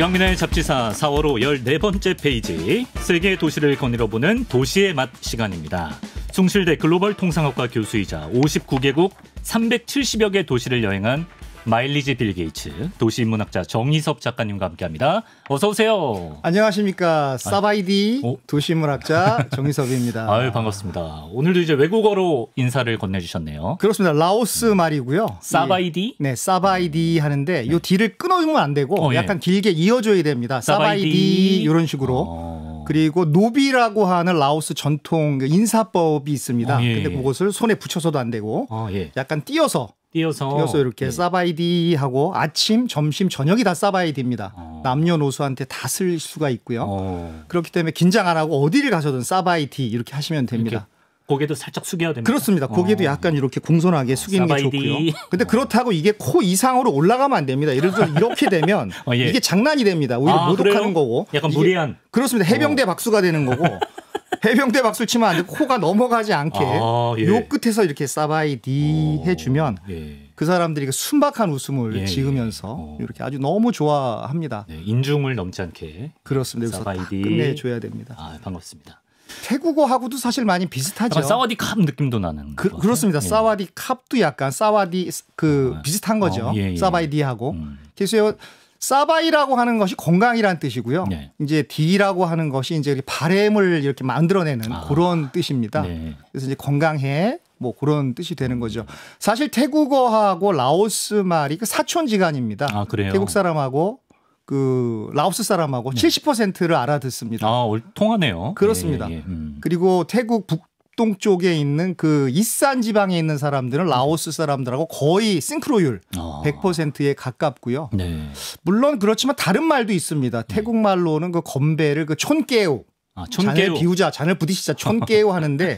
영민의 잡지사 4월호 14번째 페이지, 세계 도시를 거닐어보는 도시의 맛 시간입니다. 숭실대 글로벌 통상학과 교수이자 59개국 370여 개 도시를 여행한 마일리지 빌 게이츠 도시인문학자 정희섭 작가님과 함께합니다. 어서 오세요. 안녕하십니까. 사바이디 도시인문학자 정희섭입니다. 아유, 반갑습니다. 오늘도 이제 외국어로 인사를 건네주셨네요. 그렇습니다. 라오스 말이고요. 사바이디? 네, 사바이디 하는데 이 D를 끊어주면 안 되고 약간 길게 이어줘야 됩니다. 사바이디 이런 식으로. 그리고 노비라고 하는 라오스 전통 인사법이 있습니다. 근데 그것을 손에 붙여서도 안 되고 약간 띄어서 이렇게 사바이디 하고 아침, 점심, 저녁이 다 사바이디입니다. 남녀노소한테 다 쓸 수가 있고요. 그렇기 때문에 긴장 안 하고 어디를 가서든 사바이디 이렇게 하시면 됩니다. 고개도 살짝 숙여야 됩니다. 그렇습니다. 고개도 약간 이렇게 공손하게 숙이는 게 좋고요. 근데 그렇다고 이게 코 이상으로 올라가면 안 됩니다. 예를 들어 이렇게 되면 이게 장난이 됩니다. 오히려 모독하는 거고. 약간 무리한. 그렇습니다. 해병대 박수가 되는 거고. 해병대 박수를 치면 안 되고 코가 넘어가지 않게 요 끝에서 이렇게 사바이디 해주면 그 사람들이 그 순박한 웃음을 지으면서 이렇게 아주 너무 좋아합니다. 인중을 넘지 않게. 그렇습니다. 여기서 딱 끝내줘야 됩니다. 반갑습니다. 태국어하고도 사실 많이 비슷하죠. 사와디 캅 느낌도 나는. 그렇습니다. 사와디 캅도 약간 사와디 비슷한 거죠. 사바이디하고. 그래서 사바이라고 하는 것이 건강이라는 뜻이고요. 이제 디라고 하는 것이 이제 바램을 이렇게 만들어내는 그런 뜻입니다. 그래서 이제 건강해 뭐 그런 뜻이 되는 거죠. 사실 태국어하고 라오스 말이 그 사촌지간입니다. 그래요? 태국 사람하고 그 라오스 사람하고 70%를 알아듣습니다. 통하네요. 그렇습니다. 그리고 태국 북동쪽에 있는 그 이산 지방에 있는 사람들은 라오스 사람들하고 거의 싱크로율 100%에 가깝고요. 물론 그렇지만 다른 말도 있습니다. 태국 말로는 그 건배를 그 촌깨우, 잔을 비우자, 잔을 부딪히자 촌깨우 하는데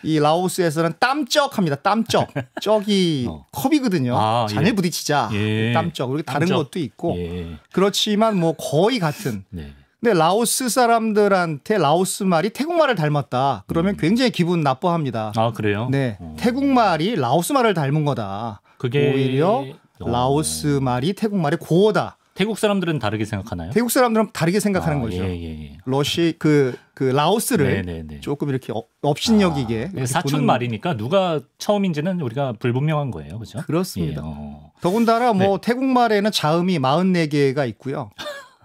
이 라오스에서는 땀쩍합니다. 땀쩍. 쩍이 컵이거든요. 잔을 부딪히자. 땀쩍. 그리고 다른 것도 있고. 그렇지만 뭐 거의 같은. 근데 라오스 사람들한테 라오스 말이 태국 말을 닮았다. 그러면 굉장히 기분 나빠합니다. 그래요? 네. 태국 말이 라오스 말을 닮은 거다. 그게 오히려 라오스 말이 태국 말의 고어다. 태국 사람들은 다르게 생각하나요? 태국 사람들은 다르게 생각하는 거죠. 그 라오스를 조금 이렇게 업신여기게. 사촌 말이니까 누가 처음인지는 우리가 불분명한 거예요. 그렇죠? 그렇습니다. 더군다나 뭐 태국 말에는 자음이 44개가 있고요.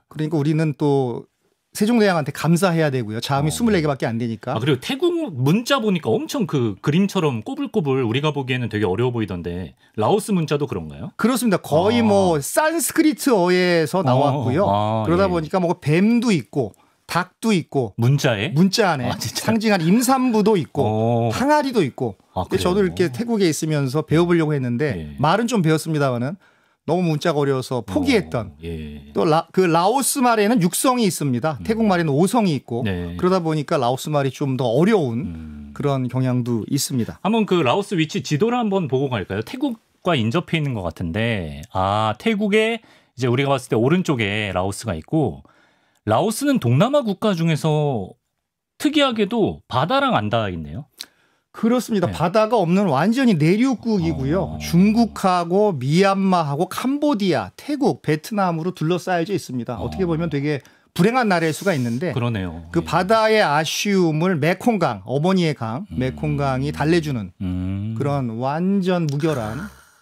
그러니까 우리는 또 세종대왕한테 감사해야 되고요. 자음이 24개밖에 안 되니까. 그리고 태국 문자 보니까 엄청 그 그림처럼 꼬불꼬불 우리가 보기에는 되게 어려워 보이던데 라오스 문자도 그런가요? 그렇습니다. 거의 뭐 산스크리트어에서 나왔고요. 그러다 보니까 뭐 뱀도 있고 닭도 있고 문자 안에 상징한 임산부도 있고 항아리도 있고. 저도 이렇게 태국에 있으면서 배워보려고 했는데 말은 좀 배웠습니다만은 너무 문자가 어려워서 포기했던. 또 그 라오스 말에는 육성이 있습니다. 태국 말에는 오성이 있고. 그러다 보니까 라오스 말이 좀 더 어려운 그런 경향도 있습니다. 한번 그 라오스 위치 지도를 한번 보고 갈까요? 태국과 인접해 있는 것 같은데 태국에 이제 우리가 봤을 때 오른쪽에 라오스가 있고 라오스는 동남아 국가 중에서 특이하게도 바다랑 안 닿아 있네요. 그렇습니다. 바다가 없는 완전히 내륙국이고요. 중국하고 미얀마하고 캄보디아, 태국, 베트남으로 둘러싸여져 있습니다. 어떻게 보면 되게 불행한 나라일 수가 있는데 그러네요. 그 바다의 아쉬움을 메콩강, 어머니의 강, 메콩강이 달래주는 그런 완전 무결한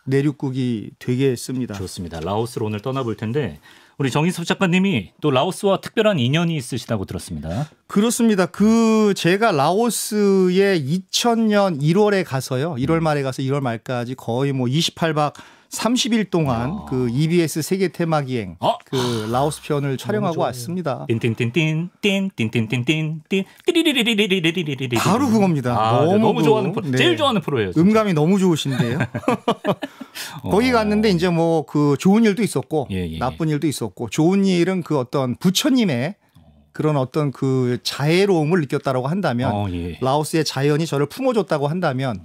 내륙국이 되겠습니다. 좋습니다. 라오스로 오늘 떠나볼 텐데 우리 정희섭 작가님이 또 라오스와 특별한 인연이 있으시다고 들었습니다. 그렇습니다. 제가 라오스에 2000년 1월에 가서요. 1월 말에 가서 1월 말까지 거의 뭐 28박 30일 동안 그 EBS 세계 테마기행 그 라오스 편을 촬영하고 왔습니다. 띵띵띵띵띵띵띵띵띵띵 바로 그겁니다. 너무 좋아하는 프로, 제일 좋아하는 프로예요. 진짜. 음감이 너무 좋으신데요. 거기 갔는데 이제 뭐 그 좋은 일도 있었고 나쁜 일도 있었고 좋은 일은 그 어떤 부처님의 그런 어떤 그 자애로움을 느꼈다라고 한다면 라오스의 자연이 저를 품어줬다고 한다면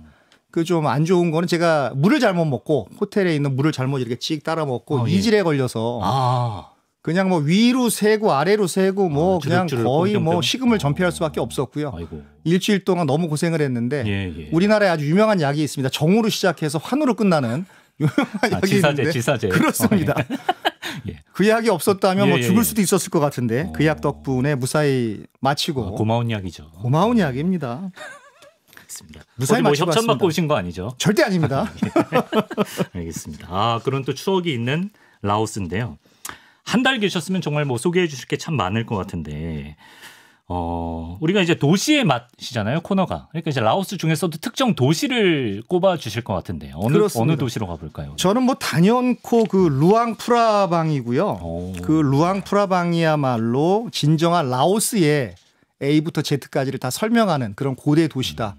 그 좀 안 좋은 거는 제가 물을 잘못 먹고 호텔에 있는 물을 잘못 이렇게 찍 따라 먹고 이질에 걸려서 그냥 뭐 위로 새고 아래로 새고 뭐 그냥 거의 뭐 식음을 전폐할 수밖에 없었고요. 일주일 동안 너무 고생을 했는데 우리나라에 아주 유명한 약이 있습니다. 정으로 시작해서 환으로 끝나는 유명한 약이 있는데 지사제. 그렇습니다. 예. 그 약이 없었다면 뭐 예, 죽을 예. 수도 있었을 것 같은데 그 약 덕분에 무사히 마치고 고마운 약이죠. 고마운 약입니다. 알겠습니다. 무사히 뭐 마치고 협찬 받고 왔습니다. 오신 거 아니죠? 절대 아닙니다. 알겠습니다. 그런 또 추억이 있는 라오스인데요. 한 달 계셨으면 정말 뭐 소개해 주실 게 참 많을 것 같은데 우리가 이제 도시의 맛이잖아요, 코너가. 그러니까 이제 라오스 중에서도 특정 도시를 꼽아 주실 것 같은데 어느 도시로 가볼까요? 저는 뭐 단연코 그 루앙프라방이고요. 그 루앙프라방이야말로 진정한 라오스의 A부터 Z까지를 다 설명하는 그런 고대 도시다.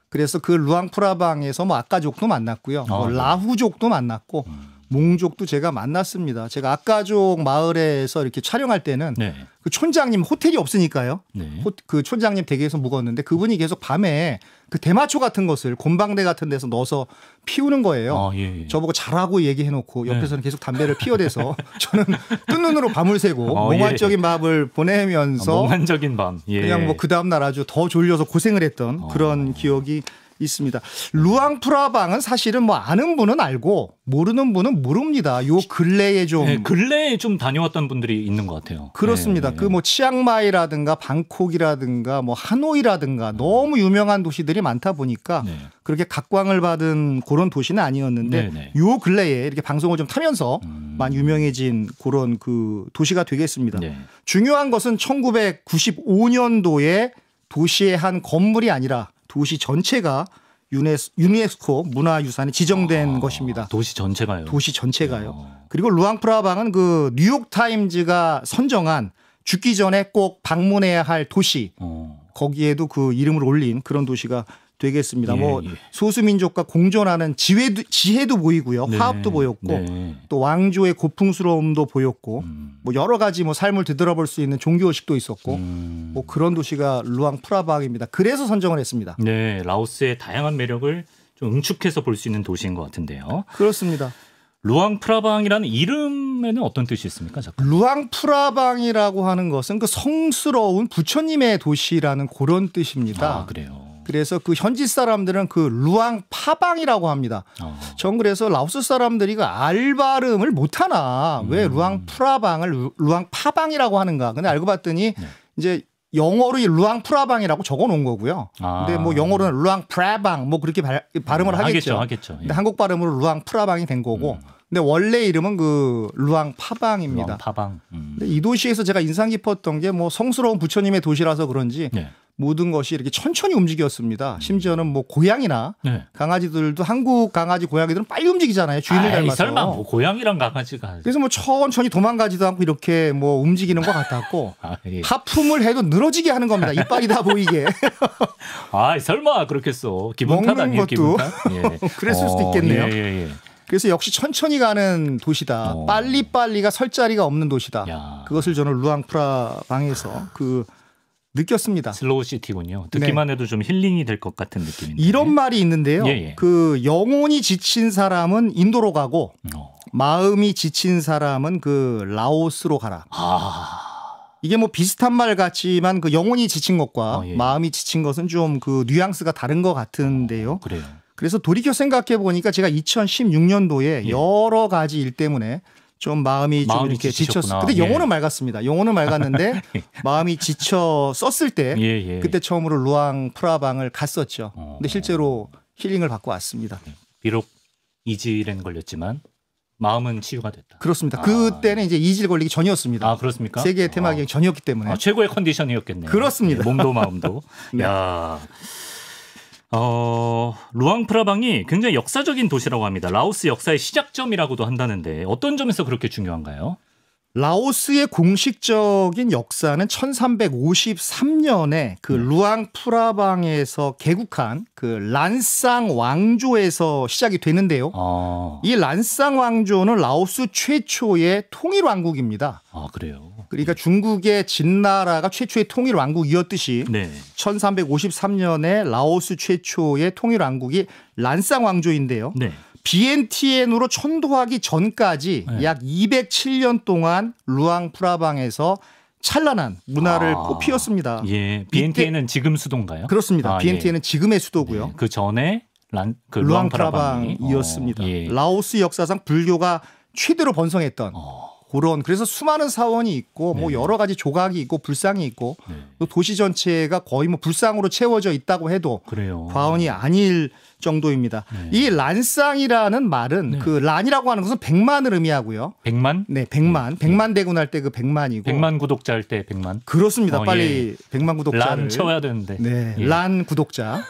그래서 그 루앙프라방에서 뭐 아까족도 만났고요. 뭐 네. 라후족도 만났고 몽족도 제가 만났습니다. 제가 아까족 마을에서 이렇게 촬영할 때는 네. 그 촌장님 호텔이 없으니까요. 네. 그 촌장님 댁에서 묵었는데 그분이 계속 밤에 그 대마초 같은 것을 곰방대 같은 데서 넣어서 피우는 거예요. 예. 저보고 자라고 얘기해놓고 옆에서는 계속 담배를 피워대서 저는 뜬 눈으로 밤을 새고 몽환적인 밤을 보내면서 몽환적인 밤. 예. 그냥 뭐 그 다음날 아주 더 졸려서 고생을 했던 그런 기억이 있습니다. 루앙프라방은 사실은 뭐 아는 분은 알고 모르는 분은 모릅니다. 요 근래에 좀 근래에 좀 다녀왔던 분들이 있는 것 같아요. 그렇습니다. 그 뭐 치앙마이라든가 방콕이라든가 뭐 하노이라든가 너무 유명한 도시들이 많다 보니까 그렇게 각광을 받은 그런 도시는 아니었는데 요 근래에 이렇게 방송을 좀 타면서 많이 유명해진 그런 그 도시가 되겠습니다. 중요한 것은 1995년도에 도시의 한 건물이 아니라 도시 전체가 유네스코 문화유산에 지정된 것입니다. 도시 전체가요? 도시 전체가요. 그리고 루앙프라방은 그 뉴욕타임즈가 선정한 죽기 전에 꼭 방문해야 할 도시. 거기에도 그 이름을 올린 그런 도시가 되겠습니다. 소수민족과 공존하는 지혜도 보이고요. 화합도 보였고 또 왕조의 고풍스러움도 보였고 뭐 여러 가지 뭐 삶을 되돌아볼 수 있는 종교의식도 있었고 뭐 그런 도시가 루앙프라방입니다. 그래서 선정을 했습니다. 네, 라오스의 다양한 매력을 좀 응축해서 볼 수 있는 도시인 것 같은데요. 그렇습니다. 루앙프라방이라는 이름에는 어떤 뜻이 있습니까? 잠깐. 루앙프라방이라고 하는 것은 그 성스러운 부처님의 도시라는 그런 뜻입니다. 그래요. 그래서 그 현지 사람들은 그 루앙파방이라고 합니다. 전 그래서 라오스 사람들이 그 알 발음을 못하나 왜 루앙프라방을 루앙파방이라고 하는가. 근데 알고 봤더니 이제 영어로 루앙프라방이라고 적어 놓은 거고요. 근데 뭐 영어로는 루앙프라방 뭐 그렇게 발음을 하겠죠. 근데 한국 발음으로 루앙프라방이 된 거고. 근데 원래 이름은 그 루앙파방입니다. 루앙파방. 근데 이 도시에서 제가 인상 깊었던 게 뭐 성스러운 부처님의 도시라서 그런지 모든 것이 이렇게 천천히 움직였습니다. 심지어는 뭐 고양이나 강아지들도 한국 강아지 고양이들은 빨리 움직이잖아요. 주인을 닮아서. 설마 뭐 고양이랑 강아지가. 그래서 뭐 천천히 도망가지도 않고 이렇게 뭐 움직이는 것 같았고 하품을 해도 늘어지게 하는 겁니다. 이빨이 다 보이게. 설마 그렇겠어. 기분 탓 먹는 아니에요? 것도 기분 탓? 그랬을 수도 있겠네요. 그래서 역시 천천히 가는 도시다. 빨리빨리가 설 자리가 없는 도시다. 그것을 저는 루앙프라방에서 느꼈습니다. 슬로우 시티군요. 듣기만 해도 좀 힐링이 될 것 같은 느낌인데. 이런 말이 있는데요. 그 영혼이 지친 사람은 인도로 가고 마음이 지친 사람은 그 라오스로 가라. 이게 뭐 비슷한 말 같지만 그 영혼이 지친 것과 마음이 지친 것은 좀 그 뉘앙스가 다른 것 같은데요. 그래요. 그래서 돌이켜 생각해 보니까 제가 2016년도에 여러 가지 일 때문에 좀 마음이 좀 이렇게 지쳤어요. 근데 영혼은 맑았습니다. 영혼은 맑았는데 마음이 지쳐 썼을 때 그때 처음으로 루앙프라방을 갔었죠. 근데 실제로 힐링을 받고 왔습니다. 비록 이질엔 걸렸지만 마음은 치유가 됐다. 그렇습니다. 그때는 이제 이질 걸리기 전이었습니다. 그렇습니까? 세계 테마기행 전이었기 때문에. 최고의 컨디션이었겠네요. 그렇습니다. 몸도 마음도. 야. 루앙프라방이 굉장히 역사적인 도시라고 합니다. 라오스 역사의 시작점이라고도 한다는데 어떤 점에서 그렇게 중요한가요? 라오스의 공식적인 역사는 1353년에 그 루앙프라방에서 개국한 그 란상 왕조에서 시작이 되는데요. 이 란상 왕조는 라오스 최초의 통일 왕국입니다. 그래요. 그러니까 중국의 진나라가 최초의 통일 왕국이었듯이 1353년에 라오스 최초의 통일 왕국이 란상 왕조인데요. 비엔티엔으로 천도하기 전까지 약 207년 동안 루앙프라방에서 찬란한 문화를 꽃피웠습니다. 비엔티엔은 지금 수도인가요? 그렇습니다. 비엔티엔은 지금의 수도고요. 그 전에 루앙프라방이었습니다. 라오스 역사상 불교가 최대로 번성했던 그런 그래서 수많은 사원이 있고 뭐 네. 여러 가지 조각이 있고 불상이 있고 네. 또 도시 전체가 거의 뭐 불상으로 채워져 있다고 해도 그래요. 과언이 아닐 정도입니다. 네. 이 란쌍이라는 말은 네. 그 란이라고 하는 것은 100만을 의미하고요. 100만? 네, 100만. 100만 대군 할 때 그 100만이고. 100만 구독자 할 때 100만? 그렇습니다. 예. 빨리 100만 구독자를. 란 쳐야 되는데. 네, 예. 란 구독자.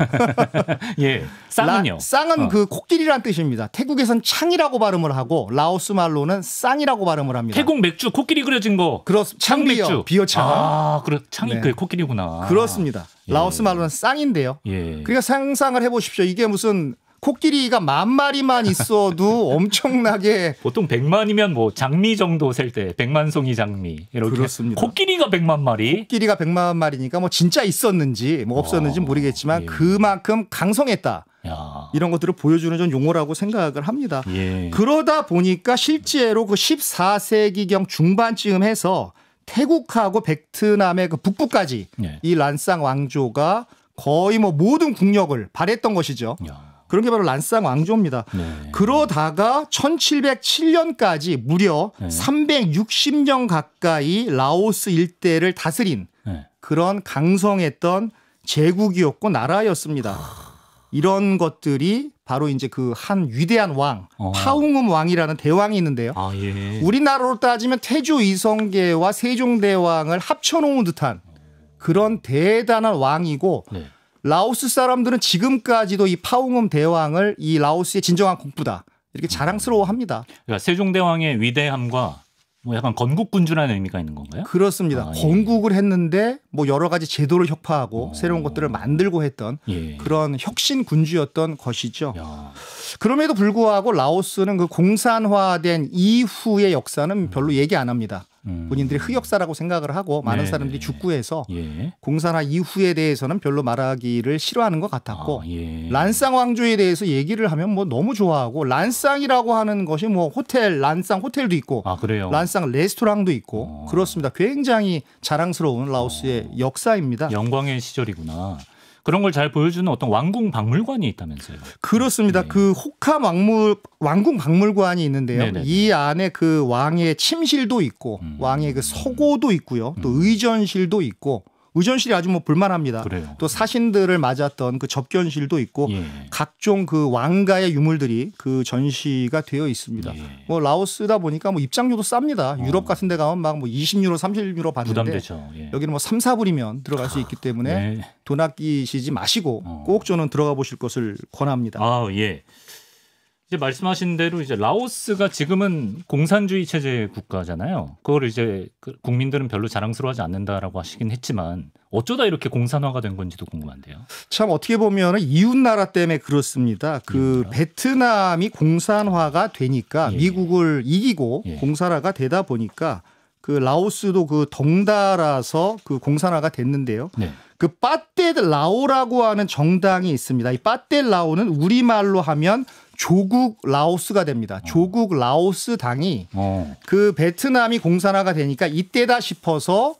예. 쌍은요? 쌍은 그 코끼리란 뜻입니다. 태국에선 창이라고 발음을 하고 라오스 말로는 쌍이라고 발음을 합니다. 태국 맥주 코끼리 그려진 거. 창비어, 창맥주. 비어창. 아, 그래. 창이 네. 그 코끼리구나. 그렇습니다. 예. 라오스 말로는 쌍인데요. 예. 그러니까 상상을 해보십시오. 이게 무슨 코끼리가 10,000마리만 있어도 엄청나게 보통 100만이면 뭐 장미 정도 셀 때 100만 송이 장미 이렇게. 그렇습니다. 코끼리가 100만 마리. 코끼리가 100만 마리니까 뭐 진짜 있었는지 뭐 없었는지 모르겠지만 예. 그만큼 강성했다. 야. 이런 것들을 보여주는 전 용어라고 생각을 합니다. 예. 그러다 보니까 실제로 그 14세기경 중반쯤 해서 태국하고 베트남의 그 북부까지 예. 이 란쌍 왕조가 거의 뭐 모든 국력을 발했던 것이죠. 야. 그런 게 바로 란쌍 왕조입니다. 네. 그러다가 1707년까지 무려 네. 360년 가까이 라오스 일대를 다스린 네. 그런 강성했던 제국이었고 나라였습니다. 이런 것들이 바로 이제 그 한 위대한 왕, 파웅음 왕이라는 대왕이 있는데요. 아, 예. 우리나라로 따지면 태조 이성계와 세종대왕을 합쳐놓은 듯한 그런 대단한 왕이고 네. 라오스 사람들은 지금까지도 이 파웅음 대왕을 이 라오스의 진정한 국부다 이렇게 자랑스러워합니다. 그러니까 세종대왕의 위대함과 뭐 약간 건국군주라는 의미가 있는 건가요? 그렇습니다. 아, 예. 건국을 했는데 뭐 여러 가지 제도를 혁파하고 새로운 것들을 만들고 했던 예. 그런 혁신 군주였던 것이죠. 야. 그럼에도 불구하고 라오스는 그 공산화된 이후의 역사는 별로 얘기 안 합니다. 본인들이 흑역사라고 생각을 하고 많은 네. 사람들이 죽구해서 예. 공산화 이후에 대해서는 별로 말하기를 싫어하는 것 같았고 아, 예. 란쌍 왕조에 대해서 얘기를 하면 뭐 너무 좋아하고 란쌍이라고 하는 것이 뭐 호텔 란쌍 호텔도 있고 아, 그래요. 란쌍 레스토랑도 있고 그렇습니다. 굉장히 자랑스러운 라오스의 역사입니다. 영광의 시절이구나. 그런 걸 잘 보여주는 어떤 왕궁 박물관이 있다면서요. 그렇습니다. 네. 그 호카 왕궁 박물관이 있는데요. 네네. 이 안에 그 왕의 침실도 있고 왕의 그 서고도 있고요. 또 의전실도 있고 의전실이 아주 뭐 볼만합니다. 그래요. 또 사신들을 맞았던 그 접견실도 있고 예. 각종 그 왕가의 유물들이 그 전시가 되어 있습니다. 예. 뭐 라오스다 보니까 뭐 입장료도 쌉니다. 유럽 같은 데 가면 막 뭐 20유로, 30유로 받는데 부담되죠. 예. 여기는 뭐 3, 4불이면 들어갈 수 있기 때문에 네. 돈 아끼시지 마시고 꼭 저는 들어가 보실 것을 권합니다. 아, 예. 이제 말씀하신 대로 이제 라오스가 지금은 공산주의 체제 국가잖아요. 그걸 이제 국민들은 별로 자랑스러워하지 않는다라고 하시긴 했지만 어쩌다 이렇게 공산화가 된 건지도 궁금한데요. 참 어떻게 보면 이웃 나라 때문에 그렇습니다. 그 나라? 베트남이 공산화가 되니까 예. 미국을 이기고 예. 공산화가 되다 보니까 그 라오스도 그 덩달아서 그 공산화가 됐는데요. 네. 그 빠떼 라오라고 하는 정당이 있습니다. 이 빠떼 라오는 우리말로 하면 조국 라오스가 됩니다. 조국 라오스 당이 그 베트남이 공산화가 되니까 이때다 싶어서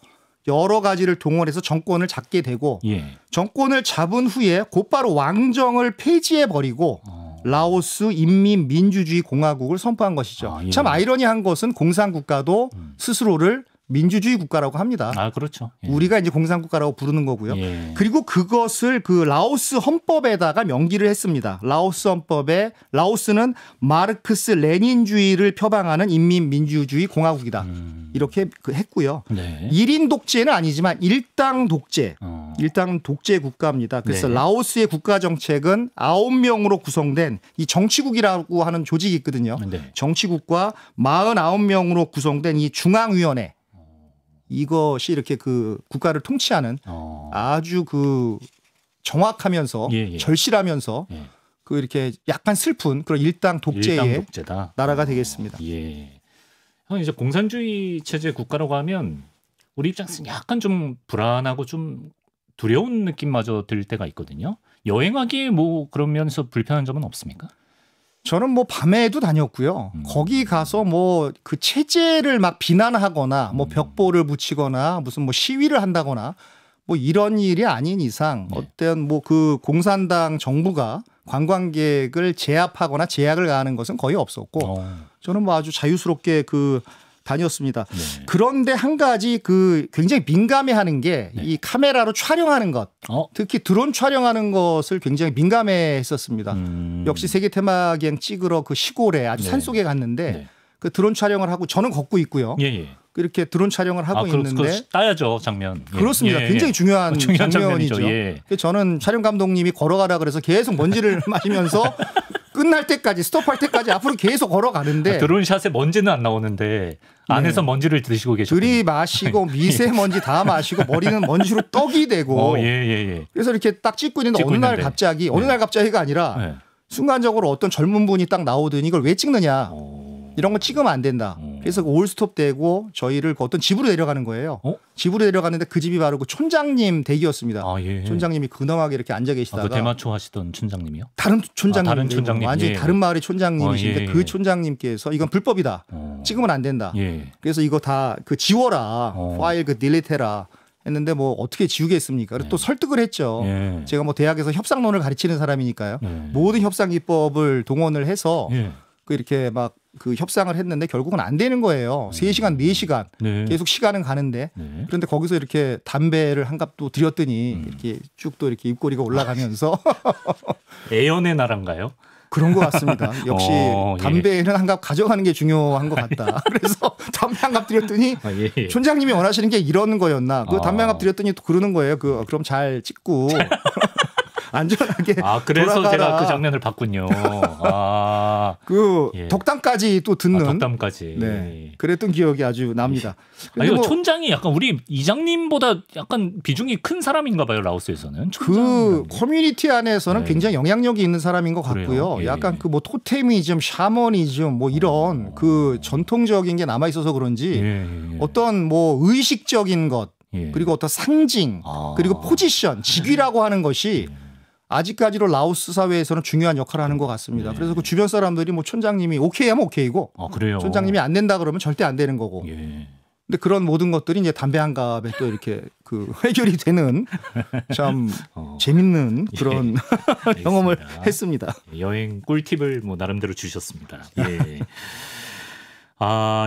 여러 가지를 동원해서 정권을 잡게 되고 예. 정권을 잡은 후에 곧바로 왕정을 폐지해 버리고 라오스 인민민주주의 공화국을 선포한 것이죠. 아, 예. 참 아이러니한 것은 공산국가도 스스로를 민주주의 국가라고 합니다. 아, 그렇죠. 예. 우리가 이제 공산국가라고 부르는 거고요. 예. 그리고 그것을 그 라오스 헌법에다가 명기를 했습니다. 라오스 헌법에 라오스는 마르크스 레닌주의를 표방하는 인민민주주의 공화국이다. 이렇게 했고요. 네. 1인 독재는 아니지만 일당 독재. 일당 독재 국가입니다. 그래서 네. 라오스의 국가 정책은 9명으로 구성된 이 정치국이라고 하는 조직이 있거든요. 네. 정치국과 49명으로 구성된 이 중앙위원회. 이것이 이렇게 그 국가를 통치하는 아주 그 정확하면서 예, 예. 절실하면서 예. 그 이렇게 약간 슬픈 그런 일당 독재의 일당 독재다. 나라가 되겠습니다. 예. 형 이제 공산주의 체제 국가라고 하면 우리 입장에서 약간 좀 불안하고 좀 두려운 느낌마저 들 때가 있거든요. 여행하기에 뭐 그러면서 불편한 점은 없습니까? 저는 뭐 밤에도 다녔고요. 거기 가서 뭐 그 체제를 막 비난하거나 뭐 벽보를 붙이거나 무슨 뭐 시위를 한다거나 뭐 이런 일이 아닌 이상 네. 어떤 뭐 그 공산당 정부가 관광객을 제압하거나 제약을 가하는 것은 거의 없었고 저는 뭐 아주 자유스럽게 그 다녔습니다. 네. 그런데 한 가지 그 굉장히 민감해하는 게 이 카메라로 촬영하는 것, 특히 드론 촬영하는 것을 굉장히 민감해했었습니다. 역시 세계 테마기행 찍으러 그 시골에 아주 산속에 갔는데 그 드론 촬영을 하고 저는 걷고 있고요. 이렇게 드론 촬영을 하고 있는데 따야죠 장면. 그렇습니다. 굉장히 중요한 장면이죠. 저는 촬영 감독님이 걸어가라 그래서 계속 먼지를 마시면서 끝날 때까지 스톱할 때까지 앞으로 계속 걸어가는데 드론샷에 먼지는 안 나오는데 안에서 먼지를 드시고 계셨군요. 들이마시고 미세먼지 다 마시고 머리는 먼지로 떡이 되고 그래서 이렇게 딱 찍고 있는데 어느 날 갑자기가 아니라 순간적으로 어떤 젊은 분이 딱 나오더니 이걸 왜 찍느냐. 이런 거 찍으면 안 된다. 그래서 올스톱 되고 저희를 그 어떤 집으로 내려가는 거예요. 집으로 내려가는데 그 집이 바로 그 촌장님 댁이었습니다. 촌장님이 근엄하게 이렇게 앉아 계시다가 그 대마초 하시던 촌장님이요? 다른 촌장님. 다른 촌장님. 완전히 다른 마을의 촌장님이신데 그 촌장님께서 이건 불법이다. 찍으면 안 된다. 그래서 이거 다 그 지워라. 파일 그 딜리트해라. 했는데 뭐 어떻게 지우겠습니까? 또 설득을 했죠. 제가 뭐 대학에서 협상론을 가르치는 사람이니까요. 모든 협상 기법을 동원을 해서 그 이렇게 막 그 협상을 했는데 결국은 안 되는 거예요. 3시간, 4시간 계속 시간은 가는데 그런데 거기서 이렇게 담배를 한 갑도 드렸더니 이렇게 쭉 또 이렇게 입꼬리가 올라가면서 애연의 나라인가요? 그런 것 같습니다. 역시 담배는 한 갑 가져가는 게 중요한 것 같다. 그래서 담배 한 갑 드렸더니 촌장님이 원하시는 게 이런 거였나. 그 담배 한 갑 드렸더니 또 그러는 거예요. 그럼 잘 찍고. 안전하게 그래서 돌아가라. 제가 그 장면을 봤군요. 덕담까지 또 듣는 덕담까지. 그랬던 기억이 아주 납니다. 이거 촌장이 약간 우리 이장님보다 약간 비중이 큰 사람인가 봐요. 라오스에서는. 그 커뮤니티 안에서는 굉장히 영향력이 있는 사람인 것 같고요. 약간 그 뭐 토테미즘, 샤머니즘 뭐 이런 그 전통적인 게 남아 있어서 그런지 어떤 뭐 의식적인 것 그리고 어떤 상징 그리고 포지션, 직위라고 하는 것이 아직까지로 라오스 사회에서는 중요한 역할을 하는 것 같습니다. 그래서 그 주변 사람들이 뭐 촌장님이 오케이 하면 오케이고 촌장님이 안 된다 그러면 절대 안 되는 거고. 근데 그런 모든 것들이 이제 담배 한 갑에 또 이렇게 그 해결이 되는 참 재밌는 그런 경험을 했습니다. 여행 꿀팁을 뭐 나름대로 주셨습니다.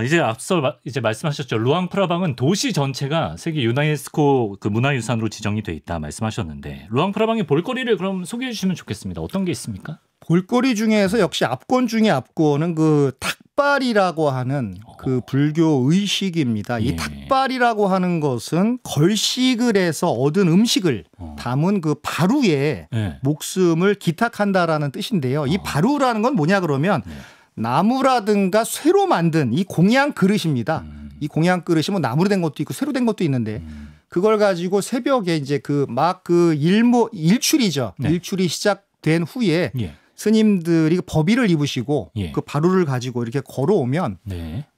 이제 앞서 이제 말씀하셨죠. 루앙프라방은 도시 전체가 세계 유네스코 그 문화유산으로 지정이 돼 있다 말씀하셨는데 루앙프라방의 볼거리를 그럼 소개해 주시면 좋겠습니다. 어떤 게 있습니까? 볼거리 중에서 역시 압권 중에 압권은 그 탁발이라고 하는 그 불교 의식입니다. 이 탁발이라고 하는 것은 걸식을 해서 얻은 음식을 담은 그 바루에 목숨을 기탁한다라는 뜻인데요. 이 바루라는 건 뭐냐 그러면 나무라든가 쇠로 만든 이 공양 그릇입니다. 이 공양 그릇이 뭐 나무로 된 것도 있고 쇠로 된 것도 있는데 그걸 가지고 새벽에 이제 그 막 그 일출이죠. 일출이 시작된 후에 스님들이 법의를 입으시고 그 바루를 가지고 이렇게 걸어오면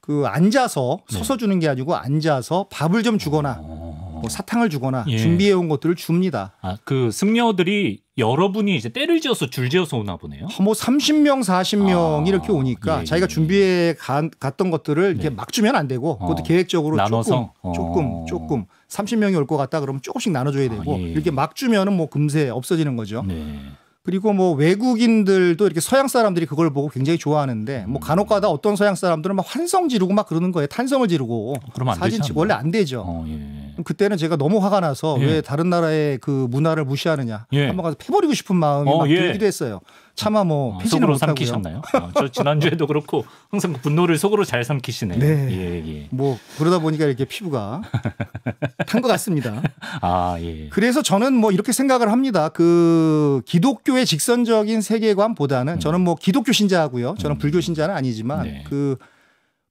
그 앉아서 서서 주는 게 아니고 앉아서 밥을 좀 주거나 뭐 사탕을 주거나 준비해 온 것들을 줍니다. 그 승려들이 여러분이 이제 때를 지어서 줄지어서 오나 보네요. 뭐 30명, 40명 이렇게 오니까 자기가 준비해 갔던 것들을 이렇게 막 주면 안 되고 그것도 계획적으로 나눠서 조금 30명이 올 것 같다 그러면 조금씩 나눠줘야 되고 이렇게 막 주면은 뭐 금세 없어지는 거죠. 그리고 뭐 외국인들도 이렇게 서양 사람들이 그걸 보고 굉장히 좋아하는데 뭐 간혹가다 어떤 서양 사람들은 막 환성 지르고 막 그러는 거예요. 탄성을 지르고 사진 찍고 원래 안 되죠. 그때는 제가 너무 화가 나서 왜 다른 나라의 그 문화를 무시하느냐 한번 가서 패버리고 싶은 마음이 막 들기도 했어요. 차마 뭐 패지는 속으로 못하고요. 삼키셨나요? 저 지난주에도 그렇고 항상 그 분노를 속으로 잘 삼키시네요. 뭐 그러다 보니까 이렇게 피부가 탄 것 같습니다. 그래서 저는 뭐 이렇게 생각을 합니다. 그 기독교의 직선적인 세계관보다는 저는 뭐 기독교 신자고요. 저는 불교 신자는 아니지만 그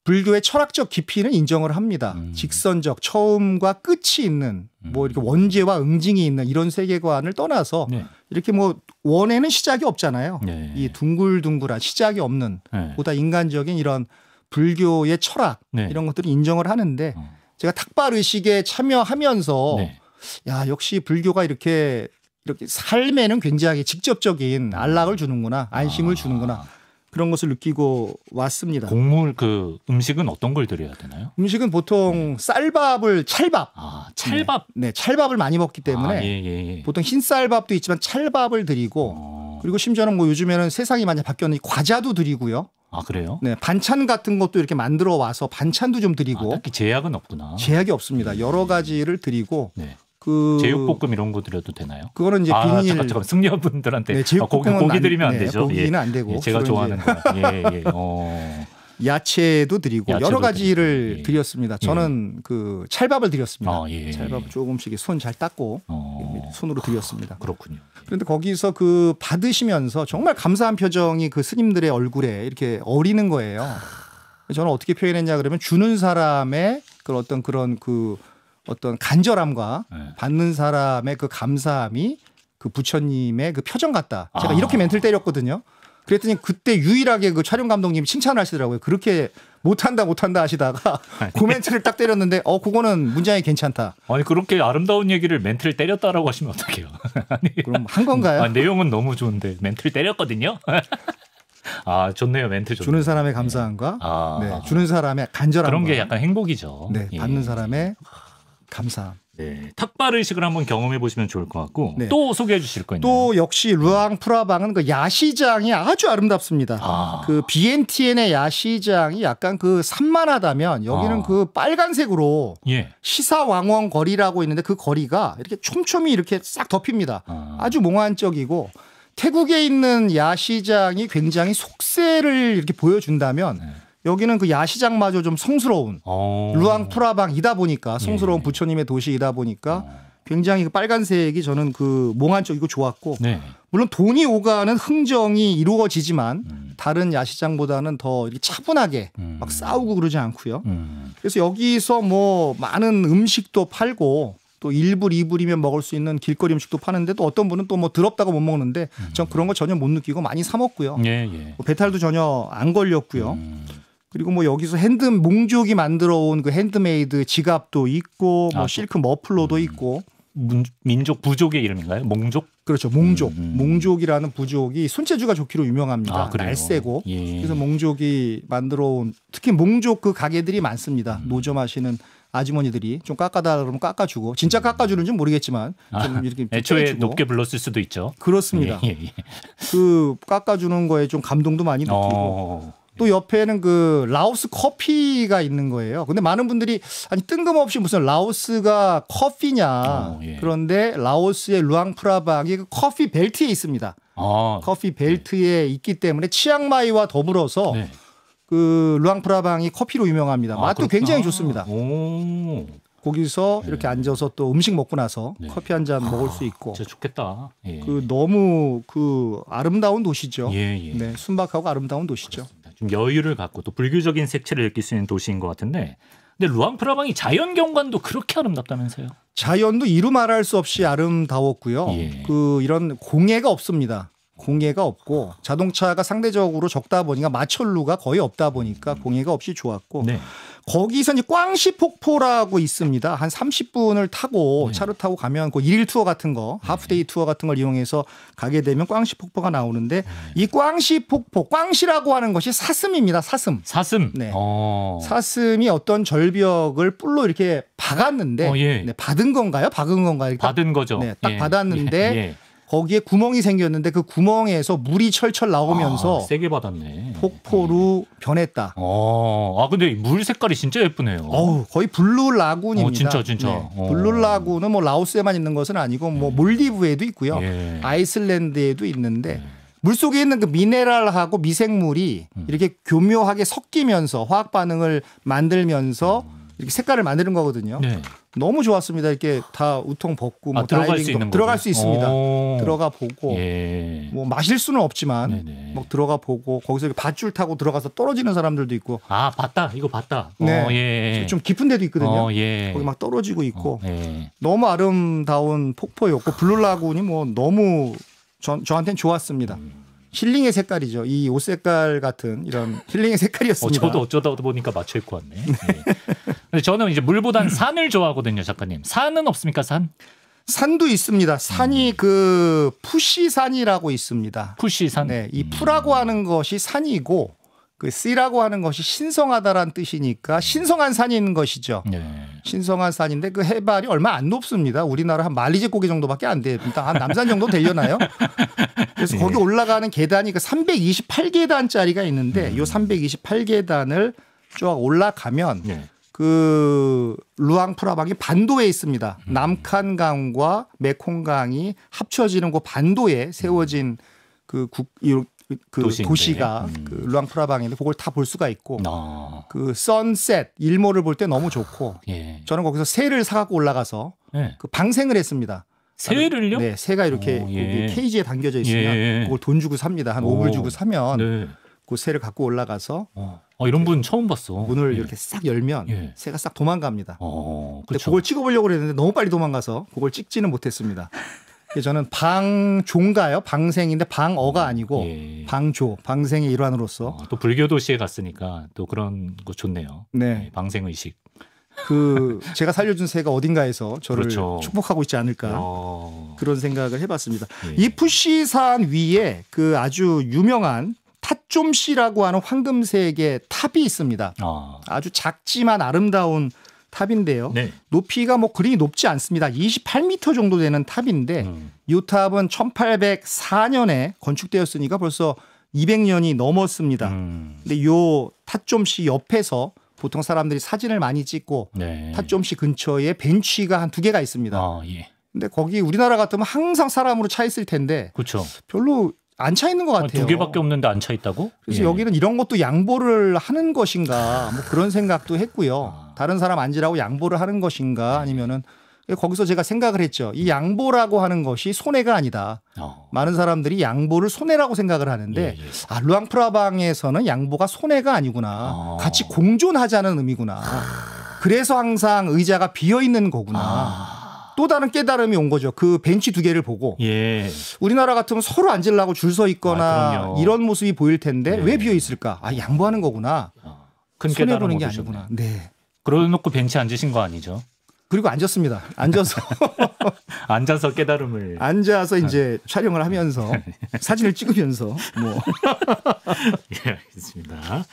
불교의 철학적 깊이는 인정을 합니다. 직선적 처음과 끝이 있는 뭐 이렇게 원죄와 응징이 있는 이런 세계관을 떠나서 이렇게 뭐 원에는 시작이 없잖아요. 이 둥글둥글한 시작이 없는 보다 인간적인 이런 불교의 철학 이런 것들을 인정을 하는데 제가 탁발 의식에 참여하면서 야 역시 불교가 이렇게 삶에는 굉장히 직접적인 안락을 주는구나, 안심을 주는구나. 그런 것을 느끼고 왔습니다. 곡물 그 음식은 어떤 걸 드려야 되나요? 음식은 보통 쌀밥을 찰밥. 찰밥. 찰밥을 많이 먹기 때문에 보통 흰 쌀밥도 있지만 찰밥을 드리고 그리고 심지어는 뭐 요즘에는 세상이 많이 바뀌었는데 과자도 드리고요. 아, 그래요? 네, 반찬 같은 것도 이렇게 만들어 와서 반찬도 좀 드리고. 딱히 제약은 없구나. 제약이 없습니다. 여러 가지를 드리고. 네. 그 제육볶음 이런 거 드려도 되나요? 그거는 이제 비닐. 잠깐 승려분들한테 네, 고기 드리면 안 네, 되죠. 고기는 안 되고. 제가 좋아하는 거. 야채도 드리고 여러 가지를 드렸습니다. 저는 그 찰밥을 드렸습니다. 찰밥 조금씩 손 잘 닦고 손으로 드렸습니다. 그렇군요. 그런데 거기서 그 받으시면서 정말 감사한 표정이 그 스님들의 얼굴에 이렇게 어리는 거예요. 저는 어떻게 표현했냐 그러면 주는 사람의 그 어떤 간절함과 받는 사람의 그 감사함이 그 부처님의 그 표정 같다. 제가 이렇게 멘트를 때렸거든요. 그랬더니 그때 유일하게 그 촬영 감독님이 칭찬을 하시더라고요. 그렇게 못한다 하시다가 그 멘트를 딱 때렸는데 그거는 문장이 괜찮다. 아니 그렇게 아름다운 얘기를 멘트를 때렸다라고 하시면 어떡해요. 아니, 그럼 한 건가요? 내용은 너무 좋은데 멘트를 때렸거든요. 좋네요. 멘트 좋네요. 주는 사람의 감사함과 네, 주는 사람의 간절함. 그런 게 약간 행복이죠. 네, 받는 사람의 감사함. 네, 탁발 의식을 한번 경험해 보시면 좋을 것 같고 또 소개해 주실 거 있나요? 또 역시 루앙 프라방은 그 야시장이 아주 아름답습니다. 그 비엔티엔의 야시장이 약간 그 산만하다면 여기는 그 빨간색으로 시사왕원 거리라고 있는데 그 거리가 이렇게 촘촘히 이렇게 싹 덮입니다. 아주 몽환적이고 태국에 있는 야시장이 굉장히 속세를 이렇게 보여준다면 여기는 그 야시장마저 좀 성스러운 루앙 프라방이다 보니까 성스러운 부처님의 도시이다 보니까 굉장히 그 빨간색이 저는 그 몽환적이고 좋았고 물론 돈이 오가는 흥정이 이루어지지만 다른 야시장보다는 더 이렇게 차분하게 막 싸우고 그러지 않고요. 그래서 여기서 뭐 많은 음식도 팔고 또 1불, 2불이면 먹을 수 있는 길거리 음식도 파는데 또 어떤 분은 또 뭐 더럽다고 못 먹는데 전 그런 거 전혀 못 느끼고 많이 사 먹고요. 뭐 배탈도 전혀 안 걸렸고요. 그리고 뭐 여기서 몽족이 만들어 온 그 핸드메이드 지갑도 있고 뭐 실크 머플러도 있고. 민족 부족의 이름인가요? 몽족? 그렇죠. 몽족. 몽족이라는 부족이 손재주가 좋기로 유명합니다. 날쌔고. 그래서 몽족이 만들어 온 특히 몽족 그 가게들이 많습니다. 노점하시는 아주머니들이 좀 깎아달라 그러면 깎아주고 진짜 깎아주는지 모르겠지만 좀 이렇게 애초에 빼주고. 높게 불렀을 수도 있죠. 그렇습니다. 그 깎아주는 거에 좀 감동도 많이 느끼고 또 옆에는 그 라오스 커피가 있는 거예요. 근데 많은 분들이 아니 뜬금없이 무슨 라오스가 커피냐. 그런데 라오스의 루앙 프라방이 그 커피 벨트에 있습니다. 커피 벨트에 있기 때문에 치앙마이와 더불어서 그 루앙 프라방이 커피로 유명합니다. 맛도 굉장히 좋습니다. 거기서 이렇게 앉아서 또 음식 먹고 나서 커피 한 잔 먹을 수 있고. 진짜 좋겠다. 그 너무 그 아름다운 도시죠. 네, 순박하고 아름다운 도시죠. 그렇습니다. 좀 여유를 갖고 또 불교적인 색채를 느낄 수 있는 도시인 것 같은데, 근데 루앙 프라방이 자연 경관도 그렇게 아름답다면서요? 자연도 이루 말할 수 없이 아름다웠고요. 그 이런 공해가 없습니다. 공해가 없고 자동차가 상대적으로 적다 보니까 마철루가 거의 없다 보니까 공해가 없이 좋았고 거기서 이제 꽝시 폭포라고 있습니다. 한 30분을 타고 차를 타고 가면 그 1일 투어 같은 거 하프데이 투어 같은 걸 이용해서 가게 되면 꽝시 폭포가 나오는데 이 꽝시 폭포 꽝시라고 하는 것이 사슴입니다. 사슴. 네. 사슴이 어떤 절벽을 뿔로 이렇게 박았는데 받은 건가요? 박은 건가요? 받은 거죠. 네, 딱 받았는데 거기에 구멍이 생겼는데 그 구멍에서 물이 철철 나오면서 세게 받았네. 폭포로 변했다. 근데 물 색깔이 진짜 예쁘네요. 거의 블루 라군입니다. 진짜. 네. 블루 라군은 뭐 라오스에만 있는 것은 아니고 뭐 몰디브에도 있고요. 아이슬란드에도 있는데 물속에 있는 그 미네랄하고 미생물이 이렇게 교묘하게 섞이면서 화학 반응을 만들면서 이렇게 색깔을 만드는 거거든요. 너무 좋았습니다. 이렇게 다 우통 벗고 뭐 들어갈 수 있습니다. 들어가 보고 뭐 마실 수는 없지만 뭐 들어가 보고 거기서 이렇게 밧줄 타고 들어가서 떨어지는 사람들도 있고. 봤다. 이거 봤다. 좀 깊은 데도 있거든요. 거기 막 떨어지고 있고. 너무 아름다운 폭포였고 블루라군이 뭐 너무 저한테는 좋았습니다. 힐링의 색깔이죠. 이 옷 색깔 같은 이런 힐링의 색깔이었습니다. 저도 어쩌다 보니까 맞춰 입고 왔네. 근데 저는 이제 물보단 산을 좋아하거든요, 작가님. 산은 없습니까, 산? 산도 있습니다. 산이 그 푸시산이라고 있습니다. 푸시산. 네, 이 푸라고 하는 것이 산이고 그 씨라고 하는 것이 신성하다라는 뜻이니까 신성한 산인 것이죠. 신성한 산인데 그 해발이 얼마 안 높습니다. 우리나라 한 말리제 고개 정도밖에 안 됩니다. 한 남산 정도 되려나요? 그래서 거기 올라가는 계단이 그 328계단짜리가 있는데 이 328계단을 쭉 올라가면 그 루앙프라방이 반도에 있습니다. 남칸강과 메콩강이 합쳐지는 그 반도에 세워진 그 도시가 그 루앙프라방인데 그걸 다 볼 수가 있고 그 선셋 일몰을 볼 때 너무 좋고 저는 거기서 새를 사갖고 올라가서 그 방생을 했습니다. 새를요? 네, 새가 이렇게 케이지에 담겨져 있으면 그걸 돈 주고 삽니다. 한 5불 주고 사면 그 새를 갖고 올라가서 이런 분 처음 봤어. 문을 이렇게 싹 열면 새가 싹 도망갑니다. 그렇죠. 근데 그걸 찍어보려고 했는데 너무 빨리 도망가서 그걸 찍지는 못했습니다. 저는 방조인가요? 방생인데 방어가 아니고 방조, 방생의 일환으로서 또 불교 도시에 갔으니까 또 그런 거 좋네요. 네, 방생 의식. 그 제가 살려준 새가 어딘가에서 저를 축복하고 있지 않을까 그런 생각을 해봤습니다. 이 푸시산 위에 그 아주 유명한 탓좀씨라고 하는 황금색의 탑이 있습니다. 아주 작지만 아름다운 탑인데요. 높이가 뭐 그리 높지 않습니다. 28m 정도 되는 탑인데 이 탑은 1804년에 건축되었으니까 벌써 200년이 넘었습니다. 근데 이 탓좀씨 옆에서 보통 사람들이 사진을 많이 찍고 탓좀씨 근처에 벤치가 한 2개가 있습니다. 근데 거기 우리나라 같으면 항상 사람으로 차 있을 텐데 별로 안 차 있는 것 같아요. 2개밖에 없는데 안 차 있다고? 그래서 여기는 이런 것도 양보를 하는 것인가 뭐 그런 생각도 했고요. 다른 사람 앉으라고 양보를 하는 것인가 아니면은 거기서 제가 생각을 했죠. 이 양보라고 하는 것이 손해가 아니다. 많은 사람들이 양보를 손해라고 생각을 하는데 루앙프라방에서는 양보가 손해가 아니구나. 같이 공존하자는 의미구나. 그래서 항상 의자가 비어 있는 거구나. 또 다른 깨달음이 온 거죠. 그 벤치 2개를 보고 우리나라 같으면 서로 앉으려고 줄 서 있거나 이런 모습이 보일 텐데 왜 비어 있을까? 양보하는 거구나. 큰 손해 보는 게 얻으셨네. 아니구나. 네. 그러놓고 벤치 앉으신 거 아니죠? 그리고 앉았습니다. 앉아서 깨달음을. 앉아서 이제 촬영을 하면서 사진을 찍으면서 뭐. 알겠습니다.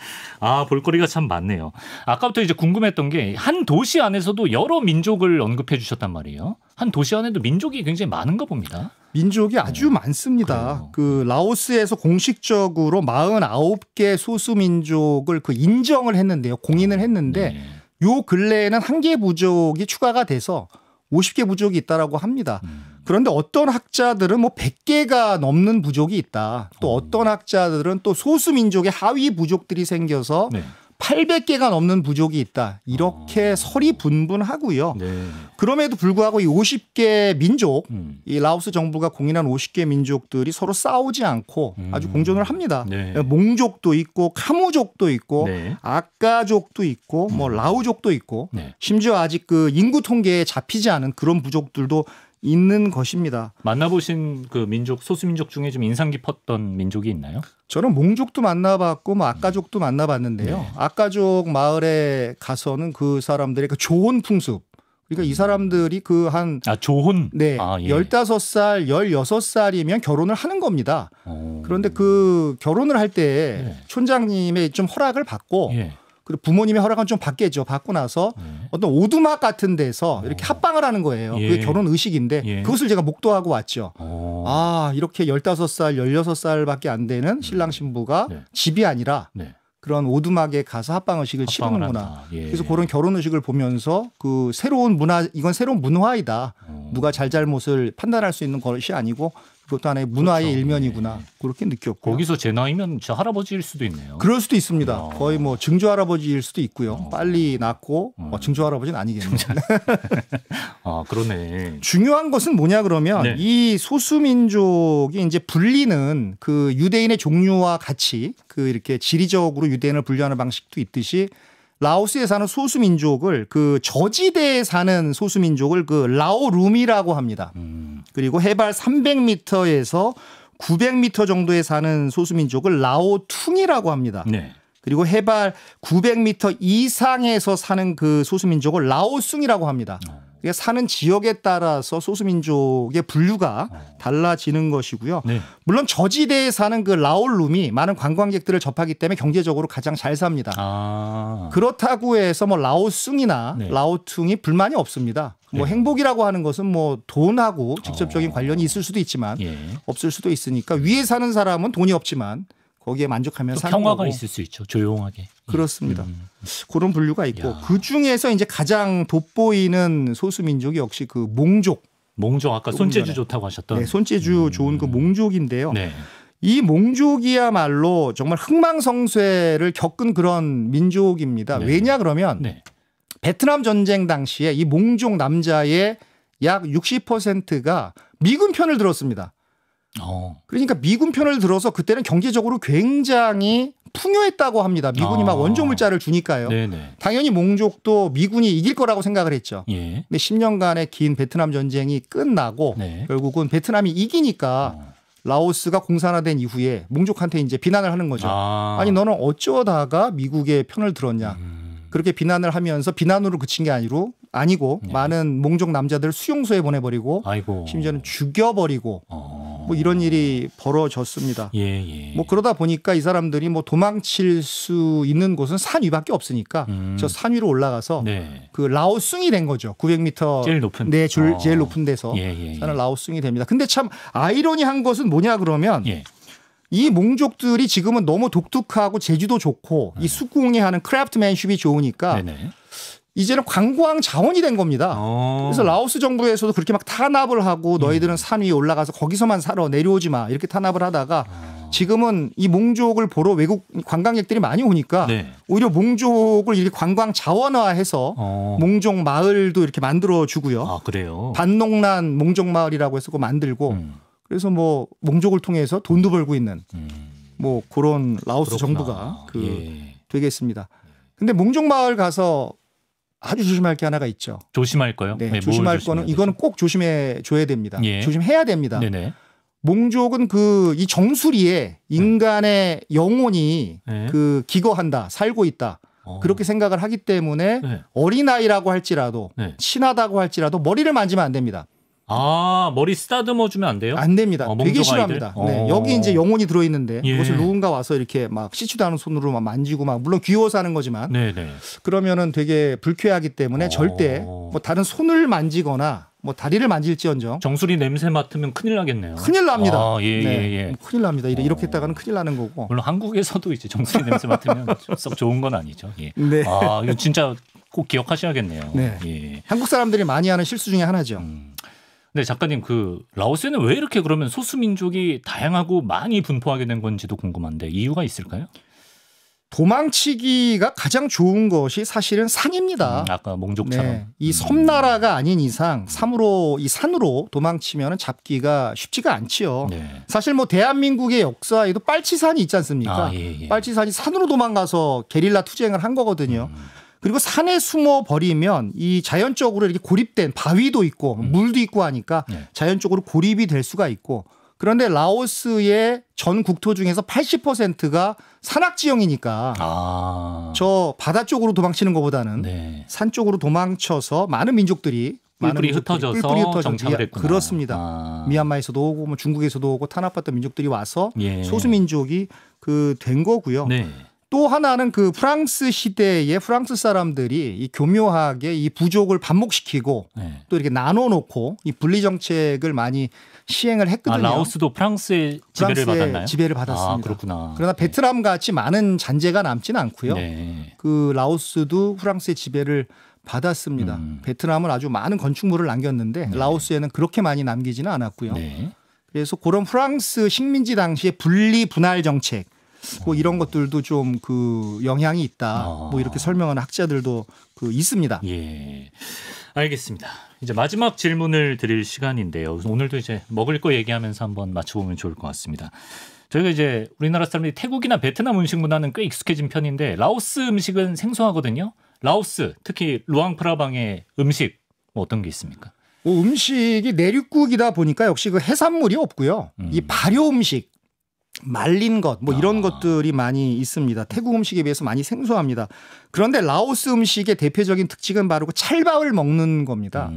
볼거리가 참 많네요. 아까부터 이제 궁금했던 게 한 도시 안에서도 여러 민족을 언급해 주셨단 말이에요. 한 도시 안에도 민족이 굉장히 많은가 봅니다. 민족이 아주 많습니다. 그 라오스에서 공식적으로 49개 소수 민족을 인정을 했는데요. 공인을 했는데 요 근래에는 1개 부족이 추가가 돼서 50개 부족이 있다라고 합니다. 그런데 어떤 학자들은 뭐 100개가 넘는 부족이 있다. 또 어떤 학자들은 또 소수 민족의 하위 부족들이 생겨서 800개가 넘는 부족이 있다. 이렇게 설이 분분하고요. 그럼에도 불구하고 이 50개 민족, 이 라오스 정부가 공인한 50개 민족들이 서로 싸우지 않고 아주 공존을 합니다. 몽족도 있고 카무족도 있고 아까족도 있고 뭐 라우족도 있고 심지어 아직 그 인구 통계에 잡히지 않은 그런 부족들도 있는 것입니다. 만나보신 그 민족, 소수민족 중에 좀 인상 깊었던 민족이 있나요? 저는 몽족도 만나봤고 뭐 아까족도 만나봤는데요. 아까족 마을에 가서는 그 사람들의 그 조혼 풍습. 그러니까 이 사람들이 조혼? 네. 15살, 16살이면 결혼을 하는 겁니다. 그런데 그 결혼을 할 때 촌장님의 좀 허락을 받고 그리고 부모님의 허락은 좀 받겠죠. 받고 나서 어떤 오두막 같은 데서 이렇게 합방을 하는 거예요. 그게 결혼 의식인데 그것을 제가 목도하고 왔죠. 이렇게 15살, 16살밖에 안 되는 신랑 신부가 집이 아니라 그런 오두막에 가서 합방 의식을 치르는구나. 그래서 그런 결혼 의식을 보면서 그 새로운 문화, 이건 새로운 문화이다. 누가 잘잘못을 판단할 수 있는 것이 아니고 그것도 하나의 문화의 일면이구나. 그렇게 느꼈고. 거기서 제 나이면 저 할아버지일 수도 있네요. 그럴 수도 있습니다. 거의 뭐 증조 할아버지일 수도 있고요. 빨리 낳고 증조 할아버지는 아니겠네요. 그러네. 중요한 것은 뭐냐 그러면 이 소수민족이 이제 분리는 그 유대인의 종류와 같이 그 이렇게 지리적으로 유대인을 분류하는 방식도 있듯이 라오스에 사는 소수민족을 그 저지대에 사는 소수민족을 그 라오룸이라고 합니다. 그리고 해발 300m에서 900m 정도에 사는 소수민족을 라오퉁이라고 합니다. 그리고 해발 900m 이상에서 사는 그 소수민족을 라오숭이라고 합니다. 그러니까 사는 지역에 따라서 소수민족의 분류가 달라지는 것이고요. 네. 물론 저지대에 사는 그 라올룸이 많은 관광객들을 접하기 때문에 경제적으로 가장 잘 삽니다. 그렇다고 해서 뭐 라오숭이나 네. 라오퉁이 불만이 없습니다. 뭐 네. 행복이라고 하는 것은 뭐 돈하고 직접적인 관련이 있을 수도 있지만 예. 없을 수도 있으니까 위에 사는 사람은 돈이 없지만 거기에 만족하면 사는 거고. 평화가 있을 수 있죠. 조용하게. 그렇습니다. 그런 분류가 있고 그 중에서 이제 가장 돋보이는 소수민족이 역시 그 몽족. 몽족 아까 손재주 좋다고 하셨던. 네, 손재주 좋은 그 몽족인데요. 네. 이 몽족이야말로 정말 흥망성쇠를 겪은 그런 민족입니다. 네. 왜냐 그러면 네. 베트남 전쟁 당시에 이 몽족 남자의 약 60%가 미군 편을 들었습니다. 그러니까 미군 편을 들어서 그때는 경제적으로 굉장히 풍요했다고 합니다. 미군이 막 원조 물자를 주니까요. 네네. 당연히 몽족도 미군이 이길 거라고 생각을 했죠. 예. 근데 10년간의 긴 베트남 전쟁이 끝나고 네. 결국은 베트남이 이기니까 라오스가 공산화된 이후에 몽족한테 이제 비난을 하는 거죠. 아니 너는 어쩌다가 미국의 편을 들었냐. 그렇게 비난을 하면서 비난으로 그친 게 아니고 네. 많은 몽족 남자들을 수용소에 보내버리고 아이고. 심지어는 죽여버리고 뭐 이런 일이 벌어졌습니다. 예. 뭐 그러다 보니까 이 사람들이 뭐 도망칠 수 있는 곳은 산 위밖에 없으니까 저 산 위로 올라가서 네. 그 라오숭이 된 거죠. 900m 제일 높은 네, 제일 높은 데서 사는 라오숭이 됩니다. 근데 참 아이러니한 것은 뭐냐 그러면 이 몽족들이 지금은 너무 독특하고 재주도 좋고 이 수공예 하는 크래프트맨십이 좋으니까 네네. 이제는 관광 자원이 된 겁니다. 그래서 라오스 정부에서도 그렇게 막 탄압을 하고 너희들은 산 위에 올라가서 거기서만 살아 내려오지 마 이렇게 탄압을 하다가 지금은 이 몽족을 보러 외국 관광객들이 많이 오니까 네. 오히려 몽족을 이렇게 관광 자원화해서 몽족 마을도 이렇게 만들어 주고요. 아, 그래요? 반농란 몽족 마을이라고 해서 그거 만들고 그래서 뭐 몽족을 통해서 돈도 벌고 있는 뭐 그런 라오스 그렇구나. 정부가 되겠습니다. 근데 몽족 마을 가서 아주 조심할 게 하나가 있죠. 조심할 거요? 네, 조심할 거는 이거는 꼭 조심해 줘야 됩니다. 예. 조심해야 됩니다. 네네. 몽족은 그 이 정수리에 인간의 영혼이 그 기거한다, 살고 있다. 그렇게 생각을 하기 때문에 어린아이라고 할지라도 친하다고 할지라도 머리를 만지면 안 됩니다. 아, 머리 쓰다듬어 주면 안 돼요? 안 됩니다. 되게 싫어합니다. 네, 여기 이제 영혼이 들어있는데 그것을 누군가 와서 이렇게 막 씻지도 않은 손으로 막 만지고 막 물론 귀여워서 하는 거지만 그러면은 되게 불쾌하기 때문에 절대 뭐 다른 손을 만지거나 뭐 다리를 만질지언정 정수리 냄새 맡으면 큰일 나겠네요. 큰일 납니다. 큰일 납니다. 이렇게 했다가는 큰일 나는 거고. 물론 한국에서도 이제 정수리 냄새 맡으면 썩 좋은 건 아니죠. 예. 네. 아, 이거 진짜 꼭 기억하셔야겠네요. 네. 예. 한국 사람들이 많이 하는 실수 중에 하나죠. 네, 작가님 그 라오스에는 왜 이렇게 그러면 소수민족이 다양하고 많이 분포하게 된 건지도 궁금한데 이유가 있을까요? 도망치기가 가장 좋은 것이 사실은 산입니다. 아까 몽족처럼. 네, 이 섬나라가 아닌 이상 이 산으로 도망치면 잡기가 쉽지가 않지요. 네. 사실 뭐 대한민국의 역사에도 빨치산이 있지 않습니까? 빨치산이 산으로 도망가서 게릴라 투쟁을 한 거거든요. 그리고 산에 숨어 버리면 이 자연적으로 이렇게 고립된 바위도 있고 물도 있고 하니까 자연적으로 고립이 될 수가 있고 그런데 라오스의 전 국토 중에서 80%가 산악지형이니까 저 바다 쪽으로 도망치는 것보다는 산 쪽으로 도망쳐서 많은 민족들이 뿔뿔이 흩어져서 정착을 했구나. 그렇습니다. 미얀마에서도 오고 뭐 중국에서도 오고 탄압받던 민족들이 와서 소수민족이 된 거고요. 네. 또 하나는 그 프랑스 시대에 프랑스 사람들이 이 교묘하게 이 부족을 반목시키고 또 이렇게 나눠놓고 이 분리 정책을 많이 시행을 했거든요. 라오스도 프랑스의 지배를 받았나요? 지배를 받았습니다. 아, 그렇구나. 그러나 베트남 같이 많은 잔재가 남지는 않고요. 그 라오스도 프랑스의 지배를 받았습니다. 베트남은 아주 많은 건축물을 남겼는데 라오스에는 그렇게 많이 남기지는 않았고요. 그래서 그런 프랑스 식민지 당시의 분리 분할 정책 뭐 이런 것들도 좀 그 영향이 있다. 뭐 이렇게 설명하는 학자들도 있습니다. 예, 알겠습니다. 이제 마지막 질문을 드릴 시간인데요. 오늘도 이제 먹을 거 얘기하면서 한번 맞춰보면 좋을 것 같습니다. 저희가 이제 우리나라 사람들이 태국이나 베트남 음식 문화는 꽤 익숙해진 편인데 라오스 음식은 생소하거든요. 라오스 특히 루앙프라방의 음식 뭐 어떤 게 있습니까? 음식이 내륙국이다 보니까 역시 그 해산물이 없고요. 이 발효 음식. 말린 것, 뭐 이런 것들이 많이 있습니다. 태국 음식에 비해서 많이 생소합니다. 그런데 라오스 음식의 대표적인 특징은 바로 그 찰밥을 먹는 겁니다.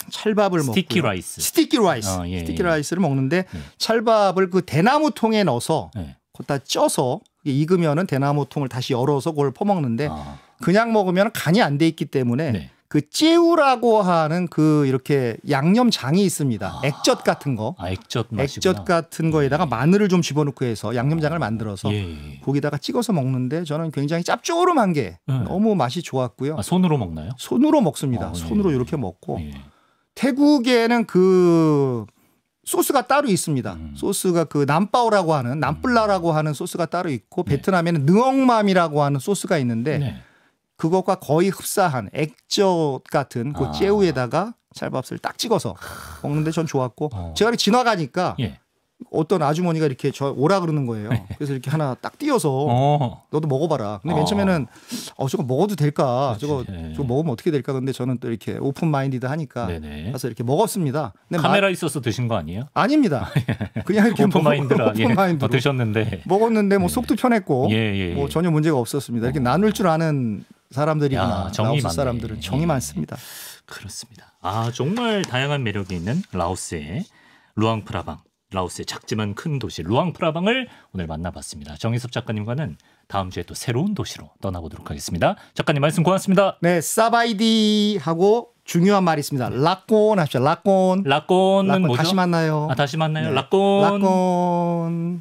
찰밥을 먹고 스티키 라이스. 스티키 라이스. 예, 스티키 라이스를 먹는데 찰밥을 그 대나무 통에 넣어서 거기다 쪄서 익으면은 대나무 통을 다시 열어서 그걸 퍼먹는데 그냥 먹으면 간이 안 돼 있기 때문에 그 찌우라고 하는 그 이렇게 양념장이 있습니다. 액젓 같은 거. 액젓 맛이구나. 액젓 같은 거에다가 마늘을 좀 집어넣고 해서 양념장을 만들어서 거기다가 찍어서 먹는데 저는 굉장히 짭조름한 게 너무 맛이 좋았고요. 손으로 먹나요? 손으로 먹습니다. 손으로 이렇게 먹고 태국에는 그 소스가 따로 있습니다. 소스가 그 남빠오라고 하는 남플라라고 하는 소스가 따로 있고 베트남에는 느엉맘이라고 하는 소스가 있는데 그것과 거의 흡사한 액젓 같은 그 째우에다가 찰밥을 딱 찍어서 먹는데 전 좋았고 제가 이렇게 지나가니까 어떤 아주머니가 이렇게 저 오라 그러는 거예요. 그래서 이렇게 하나 딱 띄어서 너도 먹어봐라. 근데 맨 처음에는 저거 먹어도 될까? 저거 먹으면 어떻게 될까? 근데 저는 또 이렇게 오픈 마인디드 하니까 가서 이렇게 먹었습니다. 근데 카메라 있어서 드신 거 아니에요? 아닙니다. 그냥 이렇게 오픈 마인드라 오픈 마인드로 드셨는데 먹었는데 뭐 속도 편했고 뭐 전혀 문제가 없었습니다. 이렇게 나눌 줄 아는 사람들이구나. 라오스 사람들은 정이 많습니다. 그렇습니다. 정말 다양한 매력이 있는 라오스의 루앙프라방. 라오스의 작지만 큰 도시 루앙프라방을 오늘 만나봤습니다. 정희섭 작가님과는 다음 주에 또 새로운 도시로 떠나보도록 하겠습니다. 작가님 말씀 고맙습니다. 네, 사바이디 하고 중요한 말이 있습니다. 라꼰 합시다. 라꼰. 라꼰은 뭐죠? 다시 만나요. 다시 만나요. 네. 라꼰. 라꼰.